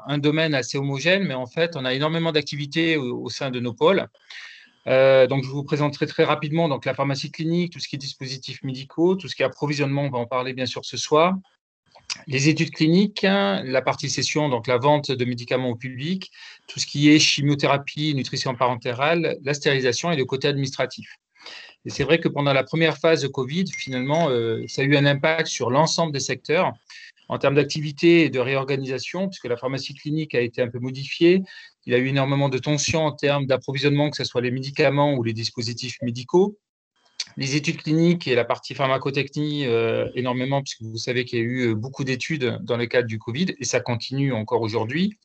un domaine assez homogène, mais en fait, on a énormément d'activités au sein de nos pôles. Donc, je vous présenterai très rapidement donc, la pharmacie clinique, tout ce qui est dispositifs médicaux, tout ce qui est approvisionnement, on va en parler bien sûr ce soir. Les études cliniques, la partie session, donc la vente de médicaments au public, tout ce qui est chimiothérapie, nutrition parentale, la stérilisation et le côté administratif. Et c'est vrai que pendant la première phase de Covid, finalement, ça a eu un impact sur l'ensemble des secteurs en termes d'activité et de réorganisation, puisque la pharmacie clinique a été un peu modifiée. Il y a eu énormément de tensions en termes d'approvisionnement, que ce soit les médicaments ou les dispositifs médicaux. Les études cliniques et la partie pharmacotechnie, énormément, puisque vous savez qu'il y a eu beaucoup d'études dans le cadre du Covid, et ça continue encore aujourd'hui.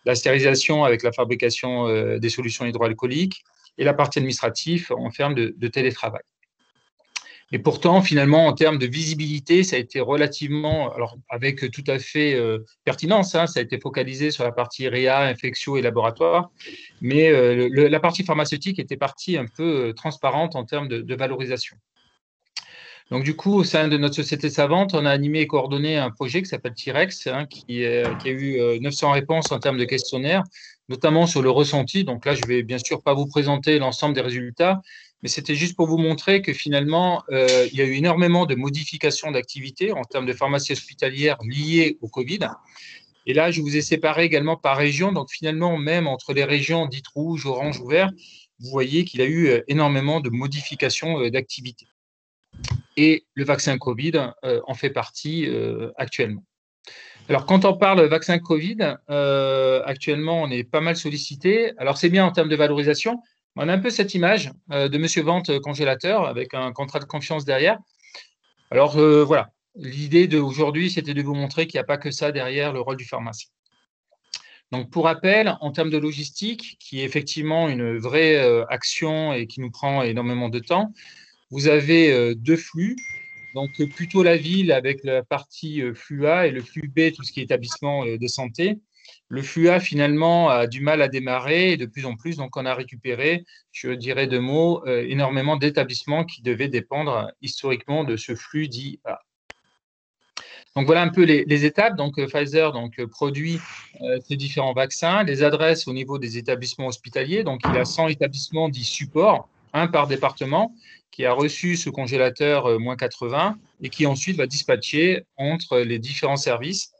La stérilisation avec la fabrication des solutions hydroalcooliques et la partie administrative en termes de télétravail. Et pourtant, finalement, en termes de visibilité, ça a été relativement, alors avec tout à fait pertinence, ça a été focalisé sur la partie réa, infectio et laboratoire, mais la partie pharmaceutique était partie un peu transparente en termes de valorisation. Donc, du coup, au sein de notre société savante, on a animé et coordonné un projet qui s'appelle T-Rex, qui a eu 900 réponses en termes de questionnaire, notamment sur le ressenti. Donc là, je vais bien sûr pas vous présenter l'ensemble des résultats, mais c'était juste pour vous montrer que finalement, il y a eu énormément de modifications d'activité en termes de pharmacie hospitalière liées au Covid. Et là, je vous ai séparé également par région. Donc finalement, même entre les régions dites rouges, orange ou vert, vous voyez qu'il y a eu énormément de modifications d'activité. Et le vaccin Covid en fait partie actuellement. Alors, quand on parle vaccin Covid, actuellement, on est pas mal sollicité. Alors, c'est bien en termes de valorisation. On a un peu cette image de Monsieur Vente congélateur avec un contrat de confiance derrière. Alors, voilà. L'idée d'aujourd'hui, c'était de vous montrer qu'il n'y a pas que ça derrière le rôle du pharmacien. Donc, pour rappel, en termes de logistique, qui est effectivement une vraie action et qui nous prend énormément de temps, vous avez deux flux. Donc, plutôt la ville avec la partie flux A et le flux B, tout ce qui est établissement de santé. Le flux A, finalement, a du mal à démarrer et de plus en plus, donc on a récupéré, je dirais deux mots, énormément d'établissements qui devaient dépendre historiquement de ce flux dit A. Donc, voilà un peu les étapes. Donc, Pfizer produit ces différents vaccins, les adresses au niveau des établissements hospitaliers. Donc, il a 100 établissements dits support, un par département, qui a reçu ce congélateur moins 80 et qui ensuite va dispatcher entre les différents services,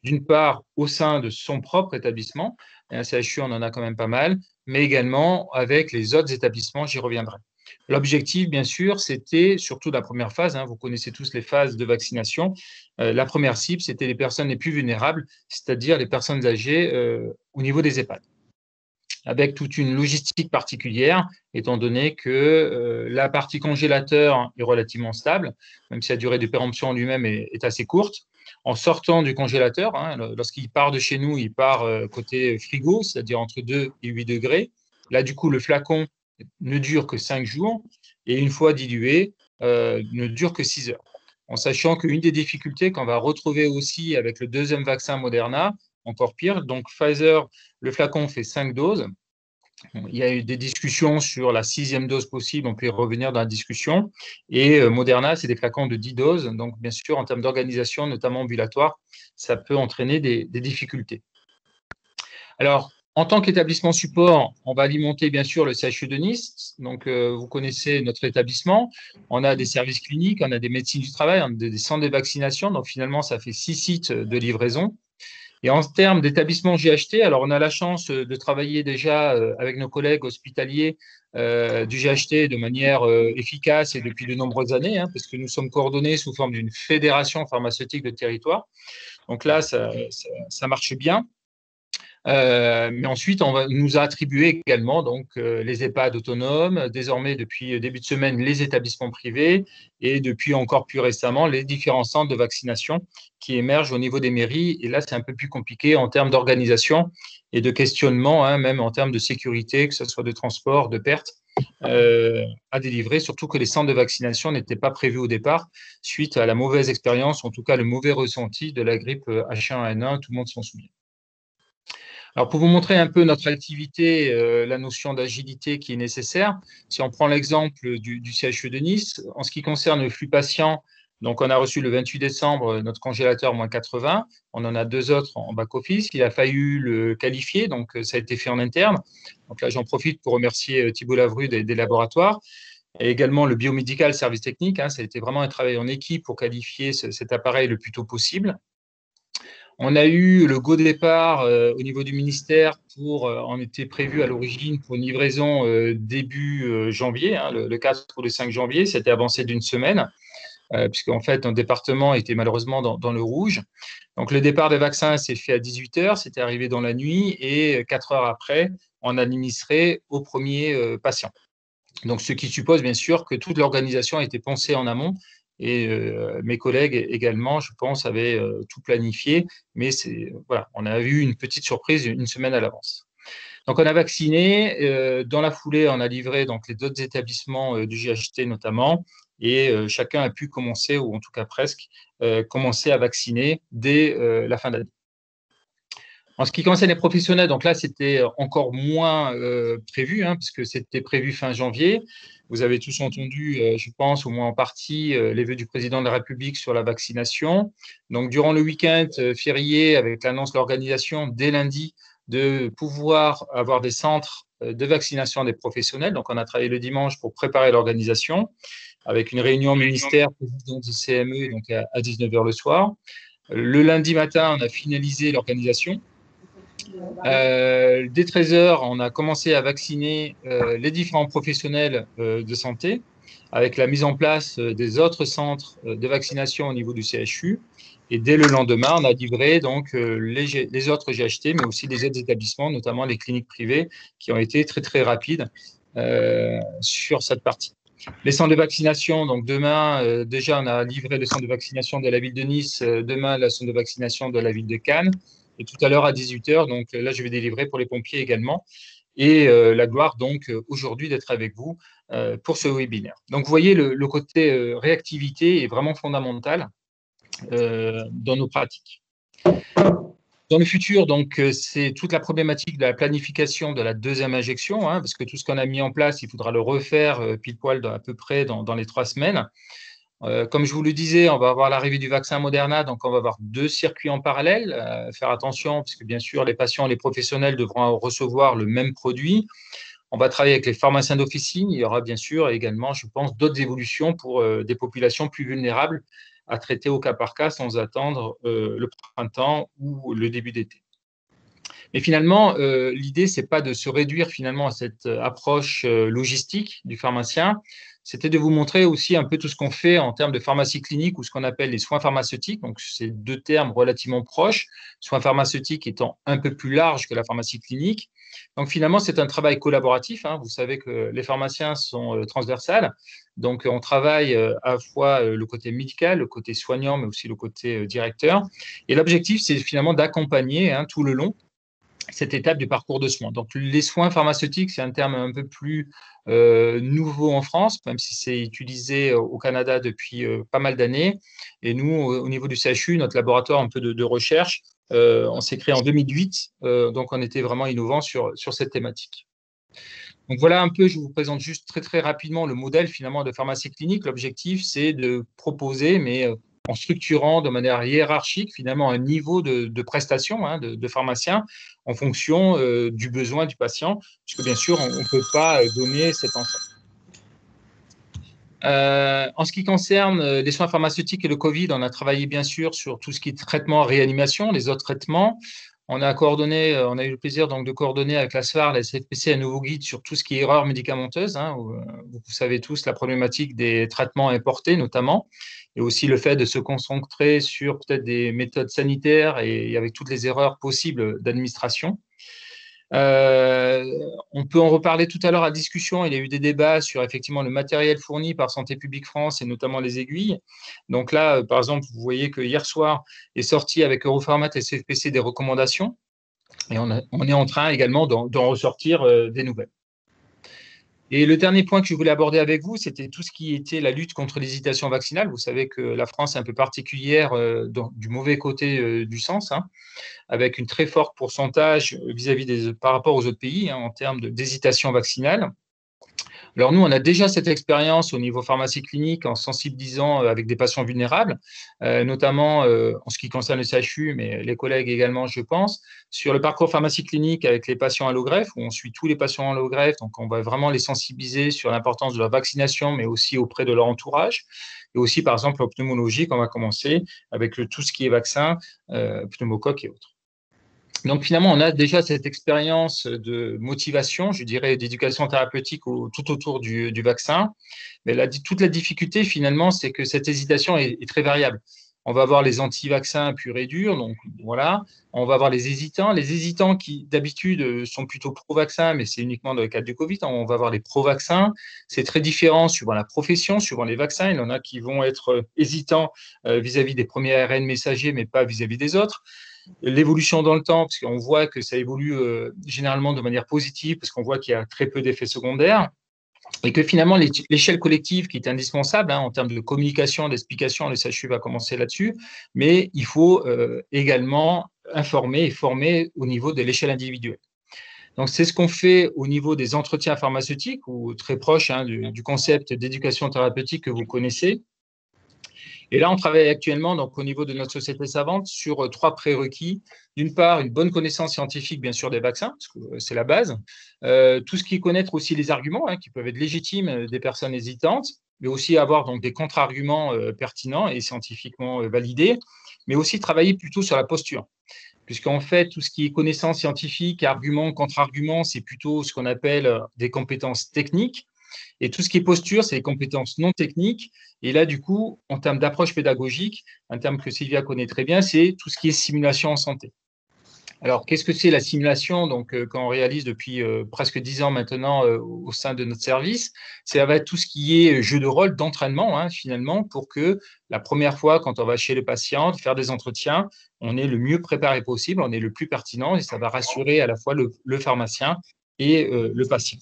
d'une part au sein de son propre établissement, et un CHU, on en a quand même pas mal, mais également avec les autres établissements, j'y reviendrai. L'objectif, bien sûr, c'était surtout la première phase, vous connaissez tous les phases de vaccination. La première cible, c'était les personnes les plus vulnérables, c'est-à-dire les personnes âgées au niveau des EHPAD, avec toute une logistique particulière, étant donné que la partie congélateur est relativement stable, même si la durée de péremption en lui-même est assez courte. En sortant du congélateur, lorsqu'il part de chez nous, il part côté frigo, c'est-à-dire entre 2 et 8 degrés. Là, du coup, le flacon ne dure que 5 jours et une fois dilué, ne dure que 6 heures. En sachant qu'une des difficultés qu'on va retrouver aussi avec le deuxième vaccin Moderna, encore pire, donc Pfizer, le flacon fait 5 doses. Il y a eu des discussions sur la 6e dose possible, on peut y revenir dans la discussion. Et Moderna, c'est des flacons de 10 doses. Donc, bien sûr, en termes d'organisation, notamment ambulatoire, ça peut entraîner des difficultés. Alors, en tant qu'établissement support, on va alimenter bien sûr le CHU de Nice. Donc, vous connaissez notre établissement. On a des services cliniques, on a des médecines du travail, on a des centres de vaccination. Donc, finalement, ça fait 6 sites de livraison. Et en termes d'établissement GHT, alors on a la chance de travailler déjà avec nos collègues hospitaliers du GHT de manière efficace et depuis de nombreuses années, parce que nous sommes coordonnés sous forme d'une fédération pharmaceutique de territoire. Donc là, ça marche bien. Mais ensuite, on nous a attribué également les EHPAD autonomes, désormais depuis début de semaine les établissements privés et depuis encore plus récemment les différents centres de vaccination qui émergent au niveau des mairies. Et là, c'est un peu plus compliqué en termes d'organisation et de questionnement, même en termes de sécurité, que ce soit de transport, de perte à délivrer, surtout que les centres de vaccination n'étaient pas prévus au départ suite à la mauvaise expérience, en tout cas le mauvais ressenti de la grippe H1N1, tout le monde s'en souvient. Alors, pour vous montrer un peu notre activité, la notion d'agilité qui est nécessaire, si on prend l'exemple du CHU de Nice, en ce qui concerne le flux patient, Donc, on a reçu le 28 décembre notre congélateur -80. On en a 2 autres en back-office. Il a fallu le qualifier, donc ça a été fait en interne. Donc là, j'en profite pour remercier Thibault Lavru des laboratoires et également le biomédical service technique. Ça a été vraiment un travail en équipe pour qualifier cet appareil le plus tôt possible. On a eu le go départ au niveau du ministère on était prévu à l'origine pour une livraison début janvier, le 4 ou le 5 janvier. C'était avancé d'une semaine, puisqu'en fait, notre département était malheureusement dans le rouge. Donc, le départ des vaccins s'est fait à 18 heures, c'était arrivé dans la nuit, et 4 heures après, on administrait aux premiers patients. Donc, ce qui suppose bien sûr que toute l'organisation a été pensée en amont et mes collègues également, je pense, avaient tout planifié. Mais voilà, on a eu une petite surprise une semaine à l'avance. Donc, on a vacciné. Dans la foulée, on a livré donc, les autres établissements du GHT notamment. Et chacun a pu commencer, ou en tout cas presque, commencer à vacciner dès la fin d'année. En ce qui concerne les professionnels, donc là, c'était encore moins prévu, puisque c'était prévu fin janvier. Vous avez tous entendu, je pense, au moins en partie, les vœux du président de la République sur la vaccination. Donc, durant le week-end férié, avec l'annonce de l'organisation, dès lundi, de pouvoir avoir des centres de vaccination des professionnels. Donc, on a travaillé le dimanche pour préparer l'organisation, avec une réunion ministère, président du CME, donc à 19 h le soir. Le lundi matin, on a finalisé l'organisation. Dès 13 h, on a commencé à vacciner les différents professionnels de santé avec la mise en place des autres centres de vaccination au niveau du CHU. Et dès le lendemain, on a livré donc les autres GHT, mais aussi les autres établissements, notamment les cliniques privées, qui ont été très, très rapides sur cette partie. Les centres de vaccination, donc demain, déjà, on a livré le centre de vaccination de la ville de Nice, demain, le centre de vaccination de la ville de Cannes, et tout à l'heure à 18 h. Donc là, je vais délivrer pour les pompiers également. Et la gloire, donc, aujourd'hui, d'être avec vous pour ce webinaire. Donc, vous voyez, le côté réactivité est vraiment fondamental dans nos pratiques. Dans le futur, donc, c'est toute la problématique de la planification de la deuxième injection, parce que tout ce qu'on a mis en place, il faudra le refaire pile poil à peu près dans les 3 semaines. Comme je vous le disais, on va avoir l'arrivée du vaccin Moderna, donc on va avoir 2 circuits en parallèle. Faire attention, parce que bien sûr, les patients, les professionnels devront recevoir le même produit. On va travailler avec les pharmaciens d'officine. Il y aura bien sûr également, je pense, d'autres évolutions pour des populations plus vulnérables à traiter au cas par cas sans attendre le printemps ou le début d'été. Mais finalement, l'idée, ce n'est pas de se réduire finalement à cette approche logistique du pharmacien, c'était de vous montrer aussi un peu tout ce qu'on fait en termes de pharmacie clinique ou ce qu'on appelle les soins pharmaceutiques. Donc, c'est 2 termes relativement proches, soins pharmaceutiques étant un peu plus large que la pharmacie clinique. Donc, finalement, c'est un travail collaboratif. Vous savez que les pharmaciens sont transversales. Donc, on travaille à la fois le côté médical, le côté soignant, mais aussi le côté directeur. Et l'objectif, c'est finalement d'accompagner tout le long cette étape du parcours de soins. Donc, les soins pharmaceutiques, c'est un terme un peu plus nouveau en France, même si c'est utilisé au Canada depuis pas mal d'années. Et nous, au niveau du CHU, notre laboratoire un peu de recherche, on s'est créé en 2008, donc on était vraiment innovant sur cette thématique. Donc voilà un peu, je vous présente juste très très rapidement le modèle finalement de pharmacie clinique. L'objectif, c'est de proposer, mais en structurant de manière hiérarchique finalement un niveau de prestation de pharmacien en fonction du besoin du patient, puisque bien sûr, on ne peut pas donner cet ensemble. En ce qui concerne les soins pharmaceutiques et le Covid, on a travaillé bien sûr sur tout ce qui est traitement, réanimation, les autres traitements. On a eu le plaisir donc de coordonner avec la SFAR, la SFPC, un nouveau guide sur tout ce qui est erreur médicamenteuse. Vous savez tous la problématique des traitements importés notamment, et aussi le fait de se concentrer sur peut-être des méthodes sanitaires et avec toutes les erreurs possibles d'administration. On peut en reparler tout à l'heure à discussion. Il y a eu des débats sur effectivement le matériel fourni par Santé publique France et notamment les aiguilles. Donc là, par exemple, vous voyez que hier soir est sorti avec Europharmat et CFPC des recommandations et on est en train également d'en ressortir des nouvelles. Et le dernier point que je voulais aborder avec vous, c'était tout ce qui était la lutte contre l'hésitation vaccinale. Vous savez que la France est un peu particulière du mauvais côté du sens, avec une très forte pourcentage par rapport aux autres pays en termes d'hésitation vaccinale. Alors nous, on a déjà cette expérience au niveau pharmacie clinique en sensibilisant avec des patients vulnérables, notamment en ce qui concerne le CHU, mais les collègues également, je pense, sur le parcours pharmacie clinique avec les patients allogreffes, où on suit tous les patients allogreffes, donc on va vraiment les sensibiliser sur l'importance de leur vaccination, mais aussi auprès de leur entourage. Et aussi, par exemple, en pneumologie, qu'on va commencer avec tout ce qui est vaccin, pneumocoque et autres. Donc finalement, on a déjà cette expérience de motivation, je dirais, d'éducation thérapeutique tout autour du vaccin. Mais toute la difficulté, finalement, c'est que cette hésitation est très variable. On va avoir les anti-vaccins purs et durs, donc voilà. On va avoir les hésitants qui d'habitude sont plutôt pro-vaccin, mais c'est uniquement dans le cadre du Covid. On va avoir les pro-vaccins. C'est très différent suivant la profession, suivant les vaccins. Il y en a qui vont être hésitants vis-à-vis des premiers ARN messagers, mais pas vis-à-vis des autres. L'évolution dans le temps, parce qu'on voit que ça évolue généralement de manière positive, parce qu'on voit qu'il y a très peu d'effets secondaires, et que finalement l'échelle collective qui est indispensable en termes de communication, d'explication, le CHU va commencer là-dessus, mais il faut également informer et former au niveau de l'échelle individuelle. Donc, c'est ce qu'on fait au niveau des entretiens pharmaceutiques, ou très proche du concept d'éducation thérapeutique que vous connaissez. Et là, on travaille actuellement donc, au niveau de notre société savante sur trois prérequis. D'une part, une bonne connaissance scientifique, bien sûr, des vaccins, parce que c'est la base. Tout ce qui est connaître aussi les arguments, qui peuvent être légitimes des personnes hésitantes, mais aussi avoir donc, des contre-arguments pertinents et scientifiquement validés, mais aussi travailler plutôt sur la posture. Puisqu'en fait, tout ce qui est connaissance scientifique, arguments, contre-arguments, c'est plutôt ce qu'on appelle des compétences techniques. Et tout ce qui est posture, c'est les compétences non techniques. Et là, du coup, en termes d'approche pédagogique, un terme que Sylvia connaît très bien, c'est tout ce qui est simulation en santé. Alors, qu'est-ce que c'est la simulation? Donc, quand on réalise depuis presque 10 ans maintenant au sein de notre service, ça va être tout ce qui est jeu de rôle, d'entraînement, finalement, pour que la première fois, quand on va chez le patient, faire des entretiens, on est le mieux préparé possible, on est le plus pertinent et ça va rassurer à la fois le pharmacien et le patient.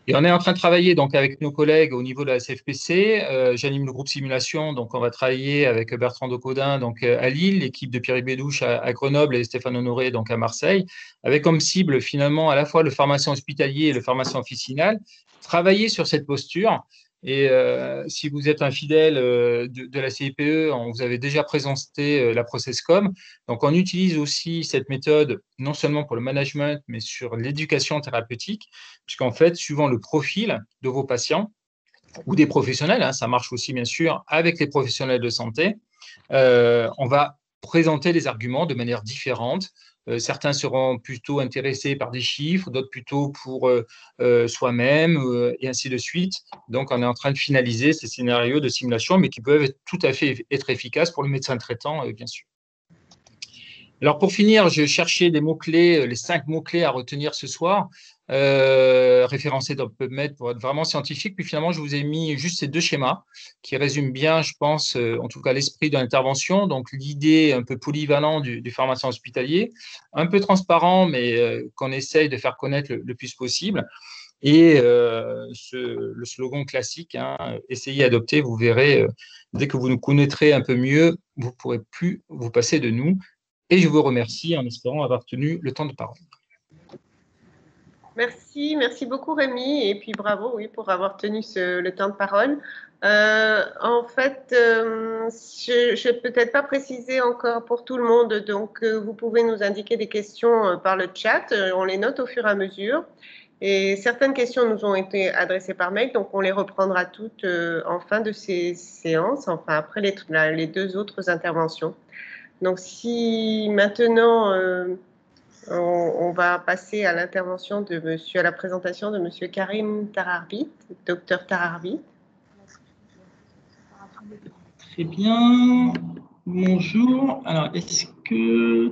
Et on est en train de travailler donc avec nos collègues au niveau de la SFPC. J'anime le groupe simulation, donc on va travailler avec Bertrand Decodin donc à Lille, l'équipe de Pierre Bédouche à Grenoble et Stéphane Honoré donc à Marseille, avec comme cible finalement à la fois le pharmacien hospitalier et le pharmacien officinal. Travailler sur cette posture. Et si vous êtes un fidèle de la CIPE, on vous avait déjà présenté la ProcessCom. Donc, on utilise aussi cette méthode non seulement pour le management, mais sur l'éducation thérapeutique, puisqu'en fait, suivant le profil de vos patients ou des professionnels, ça marche aussi bien sûr avec les professionnels de santé, on va présenter les arguments de manière différente. Certains seront plutôt intéressés par des chiffres, d'autres plutôt pour soi-même, et ainsi de suite. Donc, on est en train de finaliser ces scénarios de simulation, mais qui peuvent être tout à fait être efficaces pour le médecin traitant, bien sûr. Alors, pour finir, je cherchais les mots-clés, les 5 mots-clés à retenir ce soir, référencés dans PubMed pour être vraiment scientifique. Puis finalement, je vous ai mis juste ces 2 schémas qui résument bien, je pense, en tout cas l'esprit de l'intervention. Donc, l'idée un peu polyvalente du pharmacien hospitalier, un peu transparent, mais qu'on essaye de faire connaître le plus possible. Et le slogan classique, essayez, adoptez, vous verrez, dès que vous nous connaîtrez un peu mieux, vous ne pourrez plus vous passer de nous. Et je vous remercie en espérant avoir tenu le temps de parole. Merci beaucoup Rémi, et puis bravo pour avoir tenu le temps de parole. En fait, je ne peux peut-être pas préciser encore pour tout le monde, donc vous pouvez nous indiquer des questions par le chat, on les note au fur et à mesure. Et certaines questions nous ont été adressées par mail, donc on les reprendra toutes en fin de ces séances, enfin après les 2 autres interventions. Donc si maintenant on va passer à l'intervention à la présentation de Monsieur Karim Tararbit, docteur Tararbit. Très bien. Bonjour. Alors, est-ce que